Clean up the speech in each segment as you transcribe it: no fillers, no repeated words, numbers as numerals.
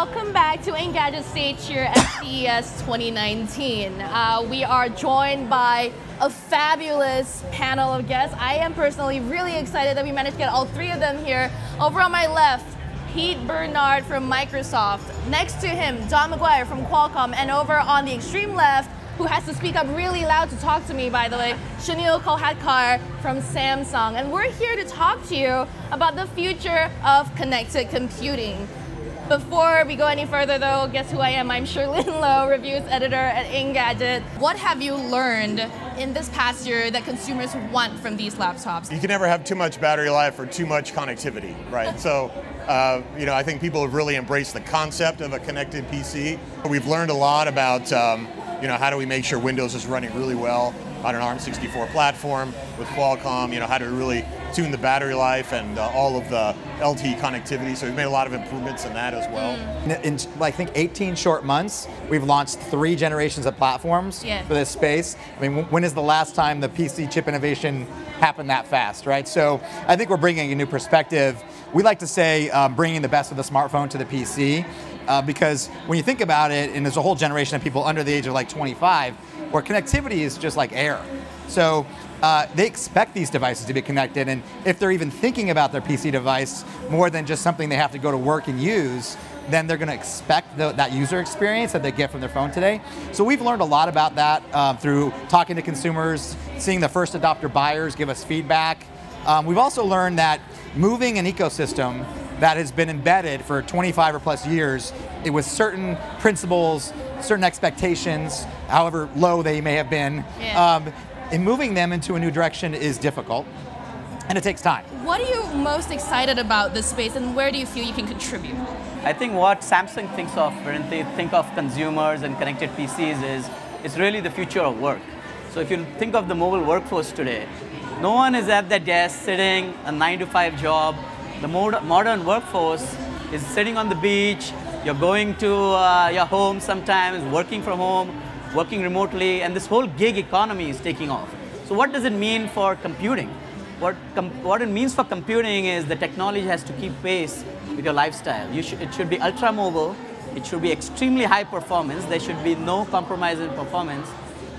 welcome back to Engadget stage here at CES 2019. We are joined by a fabulous panel of guests. I am personally really excited that we managed to get all three of them here. Over on my left, Pete Bernard from Microsoft. Next to him, Don McGuire from Qualcomm. And over on the extreme left, who has to speak up really loud to talk to me, by the way, Sunil Kolhatkar from Samsung. And we're here to talk to you about the future of connected computing. Before we go any further though, guess who I am? I'm Sherlyn Lowe, reviews editor at Engadget. What have you learned in this past year that consumers want from these laptops? You can never have too much battery life or too much connectivity, right? So, I think people have really embraced the concept of a connected PC. We've learned a lot about, how do we make sure Windows is running really well on an ARM64 platform with Qualcomm, how to really tune the battery life and all of the LTE connectivity. So we've made a lot of improvements in that as well. In I think 18 short months, we've launched 3 generations of platforms for this space. I mean, when is the last time the PC chip innovation happened that fast, right? So I think we're bringing a new perspective. We like to say bringing the best of the smartphone to the PC because when you think about it, and there's a whole generation of people under the age of like 25, where connectivity is just like air. So they expect these devices to be connected, and if they're even thinking about their PC device more than just something they have to go to work and use, then they're going to expect that user experience that they get from their phone today. So we've learned a lot about that through talking to consumers, seeing the first adopter buyers give us feedback. We've also learned that moving an ecosystem that has been embedded for 25 or plus years with certain principles, certain expectations, however low they may have been, and moving them into a new direction is difficult, and it takes time. What are you most excited about this space, and where do you feel you can contribute? I think what Samsung thinks of when they think of consumers and connected PCs is it's really the future of work. So if you think of the mobile workforce today, no one is at their desk sitting a 9-to-5 job. The modern workforce is sitting on the beach. You're going to your home sometimes, working from home, working remotely, and this whole gig economy is taking off. So what does it mean for computing? What it means for computing is the technology has to keep pace with your lifestyle. It should be ultra mobile, it should be extremely high performance, there should be no compromise in performance,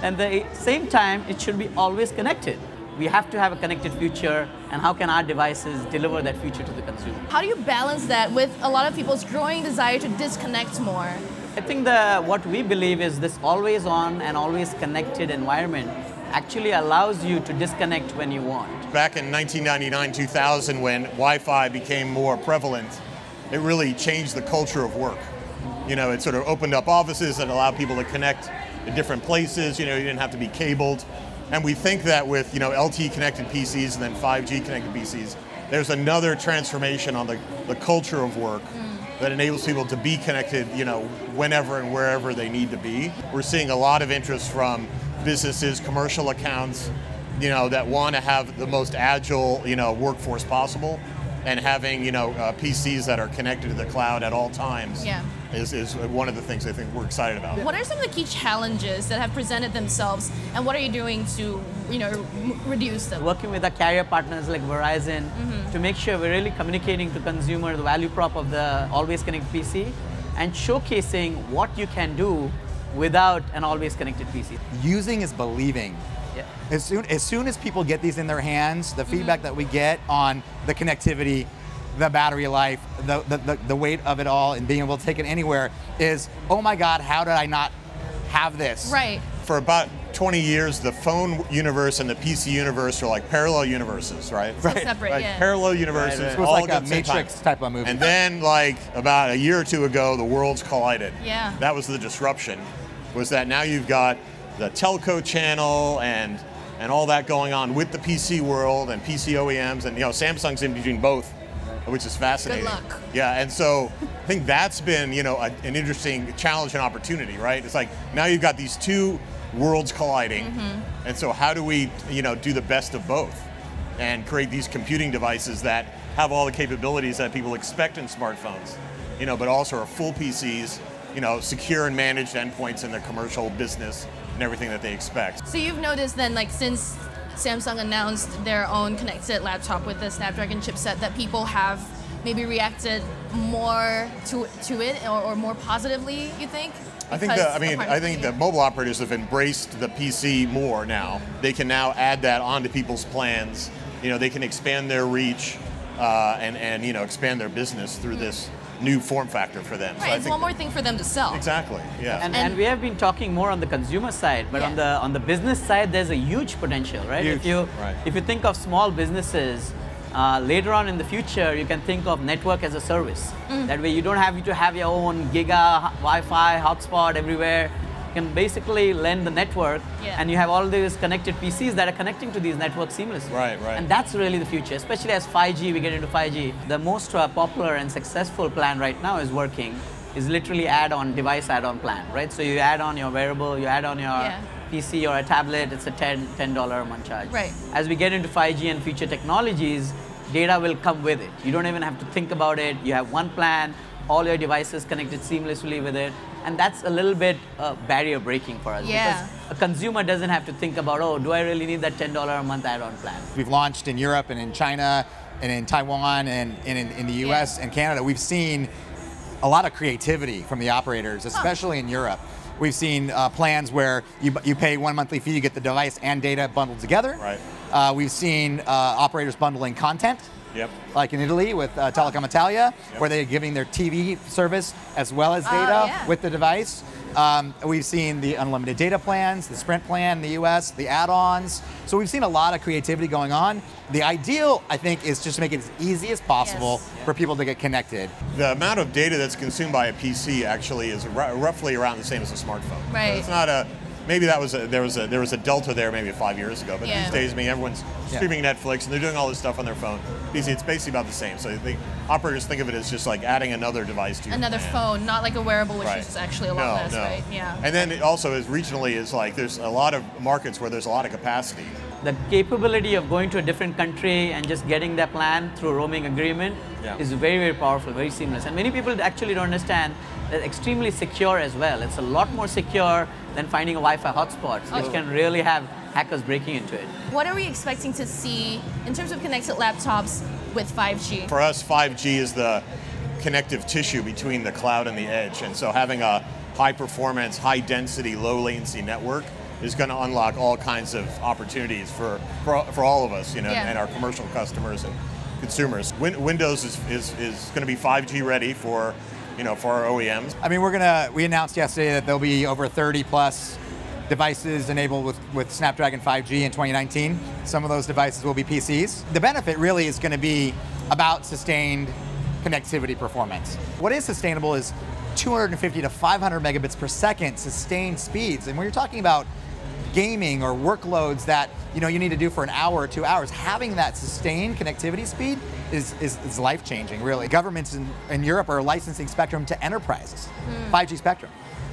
and at the same time, it should be always connected. We have to have a connected future, and how can our devices deliver that future to the consumer? How do you balance that with a lot of people's growing desire to disconnect more? I think what we believe is this always on and always connected environment actually allows you to disconnect when you want. Back in 1999-2000, when Wi-Fi became more prevalent, it really changed the culture of work. It sort of opened up offices and allowed people to connect in different places. You didn't have to be cabled. And we think that with LTE connected PCs and then 5G connected PCs, there's another transformation on the culture of work that enables people to be connected, whenever and wherever they need to be. We're seeing a lot of interest from businesses, commercial accounts, that want to have the most agile, workforce possible, and having, PCs that are connected to the cloud at all times is one of the things I think we're excited about. What are some of the key challenges that have presented themselves, and what are you doing to, reduce them? Working with our carrier partners like Verizon to make sure we're really communicating to consumer the value prop of the always connected PC and showcasing what you can do without an always connected PC. Using is believing. Yeah. As soon as people get these in their hands, the feedback that we get on the connectivity, the battery life, the weight of it all, and being able to take it anywhere is, oh my God, how did I not have this? Right. For about 20 years, the phone universe and the PC universe are like parallel universes, right? So separate, Parallel universes. It was like a Matrix type of movie. And then, about a year or two ago, the worlds collided. Yeah. That was the disruption. Was that now you've got the telco channel and all that going on with the PC world and PC OEMs, and Samsung's in between both, which is fascinating. Good luck. Yeah, and so I think that's been an interesting challenge and opportunity, right? It's like now you've got these two worlds colliding, and so how do we do the best of both and create these computing devices that have all the capabilities that people expect in smartphones, but also are full PCs, secure and managed endpoints in their commercial business and everything that they expect. So you've noticed then, since Samsung announced their own connected laptop with the Snapdragon chipset, that people have maybe reacted more to it or more positively, you think? I think that mobile operators have embraced the PC more now. They can now add that onto people's plans. They can expand their reach and expand their business through this new form factor for them. Right, so it's one more thing for them to sell. Exactly, yeah. And we have been talking more on the consumer side, but on the business side, there's a huge potential, right? Huge. If you think of small businesses, later on in the future, you can think of network as a service. That way, you don't have to have your own giga Wi-Fi hotspot everywhere. You can basically lend the network, and you have all these connected PCs that are connecting to these networks seamlessly. Right. And that's really the future, especially as 5G, we get into 5G. The most popular and successful plan right now is literally device add-on plan, right? So you add on your wearable, you add on your PC or a tablet, it's a $10 a month charge. Right. As we get into 5G and future technologies, data will come with it. You don't even have to think about it. You have one plan, all your devices connected seamlessly with it. And that's a little bit barrier breaking for us. Yeah. Because a consumer doesn't have to think about, oh, do I really need that $10 a month add-on plan? We've launched in Europe and in China and in Taiwan and in the US and Canada. We've seen a lot of creativity from the operators, especially in Europe. We've seen plans where you pay one monthly fee, you get the device and data bundled together. Right. We've seen operators bundling content. Yep. Like in Italy with Telecom Italia, where they're giving their TV service as well as data with the device. We've seen the unlimited data plans, the Sprint plan in the US, the add-ons. So we've seen a lot of creativity going on. The ideal, I think, is just to make it as easy as possible for people to get connected. The amount of data that's consumed by a PC actually is roughly around the same as a smartphone. Right. So it's not maybe there was a delta there maybe 5 years ago, but these days, everyone's streaming Netflix and they're doing all this stuff on their phone. PC, it's basically about the same. So the operators think of it as just like adding another device to your Another plan. phone, not like a wearable, which is actually a lot less, right? Yeah. And then it also is regionally is like there's a lot of markets where there's a lot of capacity. The capability of going to a different country and just getting their plan through a roaming agreement is very, very powerful, very seamless. And many people actually don't understand that it's extremely secure as well. It's a lot more secure than finding a Wi-Fi hotspot, which can really have hackers breaking into it. What are we expecting to see in terms of connected laptops with 5G? For us, 5G is the connective tissue between the cloud and the edge. And so having a high performance, high density, low latency network is going to unlock all kinds of opportunities for all of us, and our commercial customers and consumers. Windows is going to be 5G ready for our OEMs. I mean, we announced yesterday that there'll be over 30 plus devices enabled with Snapdragon 5G in 2019. Some of those devices will be PCs. The benefit really is going to be about sustained connectivity performance. What is sustainable is 250 to 500 megabits per second sustained speeds. And when you're talking about gaming or workloads that you need to do for an hour or 2 hours, having that sustained connectivity speed is life-changing, really. Governments in Europe are licensing spectrum to enterprises, 5G spectrum.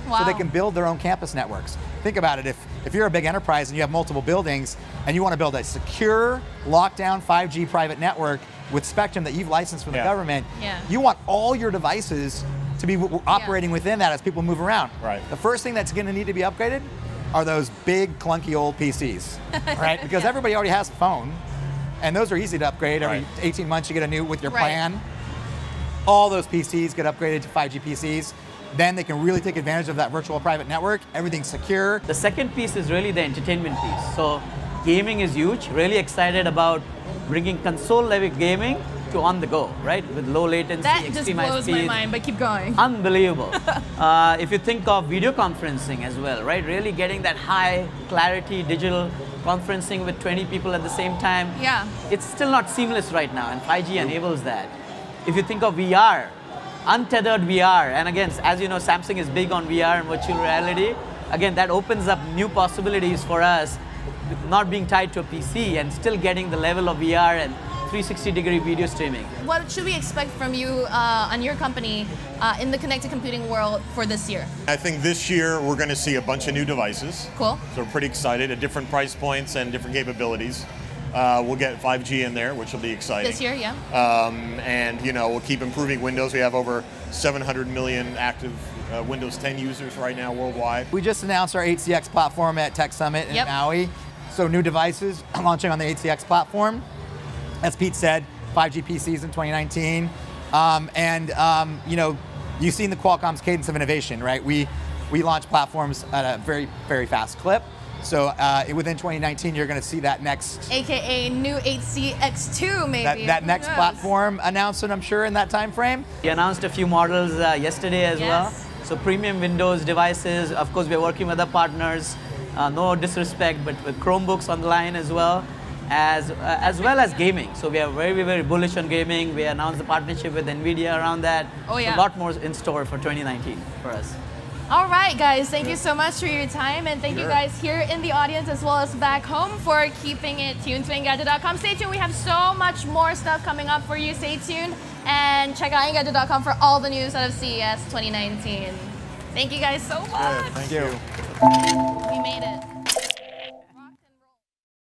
Wow. So they can build their own campus networks. Think about it, if you're a big enterprise and you have multiple buildings and you want to build a secure, lockdown 5G private network with spectrum that you've licensed from the government, you want all your devices to be operating within that as people move around. Right. The first thing that's going to need to be upgraded are those big, clunky old PCs, right? Because everybody already has a phone, and those are easy to upgrade. Every 18 months you get a new with your plan. All those PCs get upgraded to 5G PCs. Then they can really take advantage of that virtual private network. Everything's secure. The second piece is really the entertainment piece. So gaming is huge. Really excited about bringing console-level gaming to on the go, right? With low latency, extreme high speed. That just blows my mind, but keep going. Unbelievable. If you think of video conferencing as well, right? Really getting that high clarity digital conferencing with 20 people at the same time. Yeah. It's still not seamless right now, and 5G enables that. If you think of VR, untethered VR, and again, as you know, Samsung is big on VR and virtual reality. Again, that opens up new possibilities for us, not being tied to a PC and still getting the level of VR and 360-degree video streaming. What should we expect from you on your company in the connected computing world for this year? I think this year we're going to see a bunch of new devices. Cool. So we're pretty excited at different price points and different capabilities. We'll get 5G in there, which will be exciting. This year, yeah. And we'll keep improving Windows. We have over 700 million active Windows 10 users right now worldwide. We just announced our 8CX platform at Tech Summit in Maui. So new devices launching on the 8CX platform. As Pete said, 5G PCs in 2019. You know, you've seen the Qualcomm's cadence of innovation, right? We launch platforms at a very, very fast clip. So within 2019, you're going to see that next, AKA new 8C X2, maybe. That next platform announcement, I'm sure, in that time frame. We announced a few models yesterday as well. So premium Windows devices. Of course, we're working with our partners. No disrespect, but with Chromebooks on the line as well. As well as gaming. So we are very, very bullish on gaming. We announced the partnership with NVIDIA around that. Oh yeah. So a lot more in store for 2019 for us. All right, guys, thank you so much for your time, and thank you guys here in the audience as well as back home for keeping it tuned to Engadget.com. Stay tuned, we have so much more stuff coming up for you. Stay tuned and check out Engadget.com for all the news out of CES 2019. Thank you guys so much. Thank you. We made it.